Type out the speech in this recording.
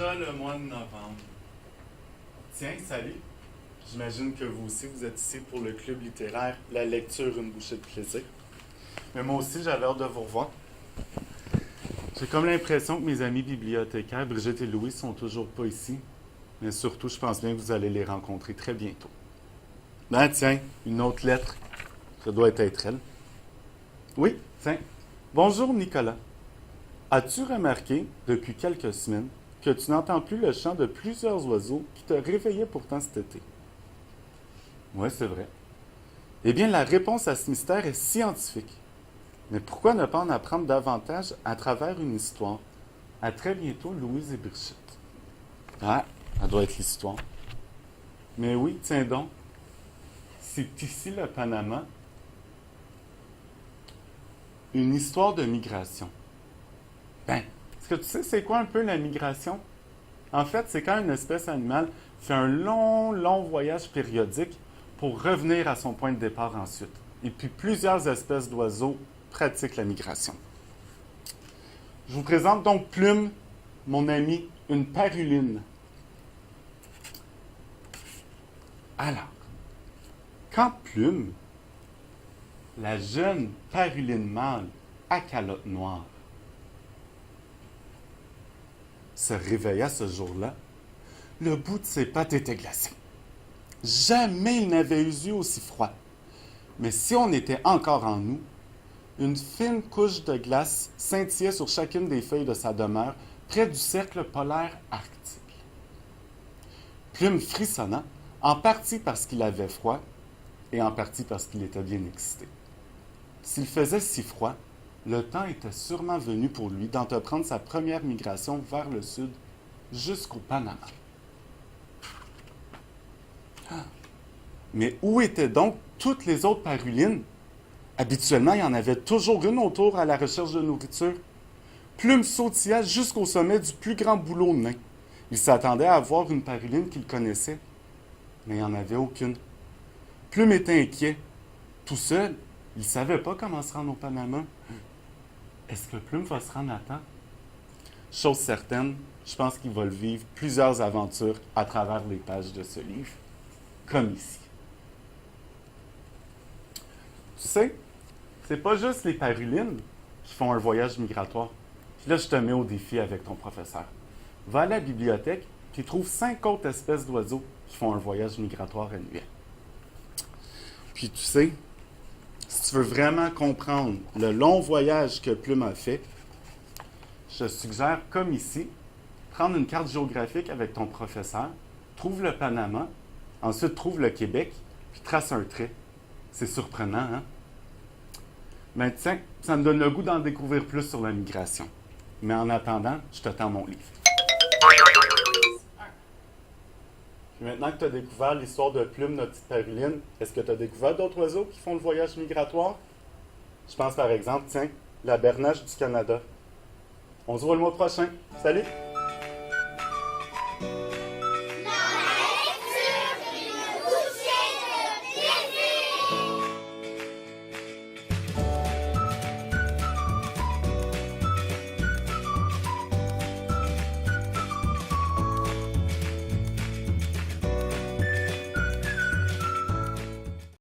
déjà le mois de novembre. Tiens, salut. J'imagine que vous aussi, vous êtes ici pour le club littéraire La lecture, une bouchée de plaisir. Mais moi aussi, j'avais hâte de vous revoir. J'ai comme l'impression que mes amis bibliothécaires, Brigitte et Louis, sont toujours pas ici. Mais surtout, je pense bien que vous allez les rencontrer très bientôt. Ben tiens, une autre lettre. Ça doit être elle. Oui, tiens. Bonjour Nicolas. As-tu remarqué, depuis quelques semaines, que tu n'entends plus le chant de plusieurs oiseaux qui te réveillaient pourtant cet été? Oui, c'est vrai. Eh bien, la réponse à ce mystère est scientifique. Mais pourquoi ne pas en apprendre davantage à travers une histoire? À très bientôt, Louise et Brigitte. Ah, ça doit être l'histoire. Mais oui, tiens donc. C'est ici le Panama. Une histoire de migration. Ben, est-ce que tu sais c'est quoi un peu la migration? En fait, c'est quand une espèce animale fait un long voyage périodique pour revenir à son point de départ ensuite. Et puis plusieurs espèces d'oiseaux pratiquent la migration. Je vous présente donc Plume, mon ami, une paruline. Alors, quand Plume, la jeune paruline mâle à calotte noire, se réveilla ce jour-là, le bout de ses pattes était glacé. Jamais il n'avait eu aussi froid. Mais si on était encore en août, une fine couche de glace scintillait sur chacune des feuilles de sa demeure, près du cercle polaire arctique. Plume frissonna, en partie parce qu'il avait froid, et en partie parce qu'il était bien excité. S'il faisait si froid, le temps était sûrement venu pour lui d'entreprendre sa première migration vers le sud, jusqu'au Panama. Mais où étaient donc toutes les autres parulines? Habituellement, il y en avait toujours une autour à la recherche de nourriture. Plume sautilla jusqu'au sommet du plus grand bouleau nain. Il s'attendait à voir une paruline qu'il connaissait, mais il n'y en avait aucune. Plume était inquiet. Tout seul, il ne savait pas comment se rendre au Panama. Est-ce que Plume va se rendre à temps? Chose certaine, je pense qu'il va le vivre plusieurs aventures à travers les pages de ce livre, comme ici. Tu sais, c'est pas juste les parulines qui font un voyage migratoire. Puis là, je te mets au défi avec ton professeur. Va à la bibliothèque, puis trouve 5 autres espèces d'oiseaux qui font un voyage migratoire annuel. Puis tu sais, si tu veux vraiment comprendre le long voyage que Plume a fait, je suggère, comme ici, prendre une carte géographique avec ton professeur, trouve le Panama, ensuite trouve le Québec, puis trace un trait. C'est surprenant, hein? Mais tiens, ça me donne le goût d'en découvrir plus sur la migration. Mais en attendant, je te tends mon livre. Puis maintenant que tu as découvert l'histoire de Plume, notre petite paruline, est-ce que tu as découvert d'autres oiseaux qui font le voyage migratoire? Je pense par exemple, tiens, la bernache du Canada. On se voit le mois prochain. Salut!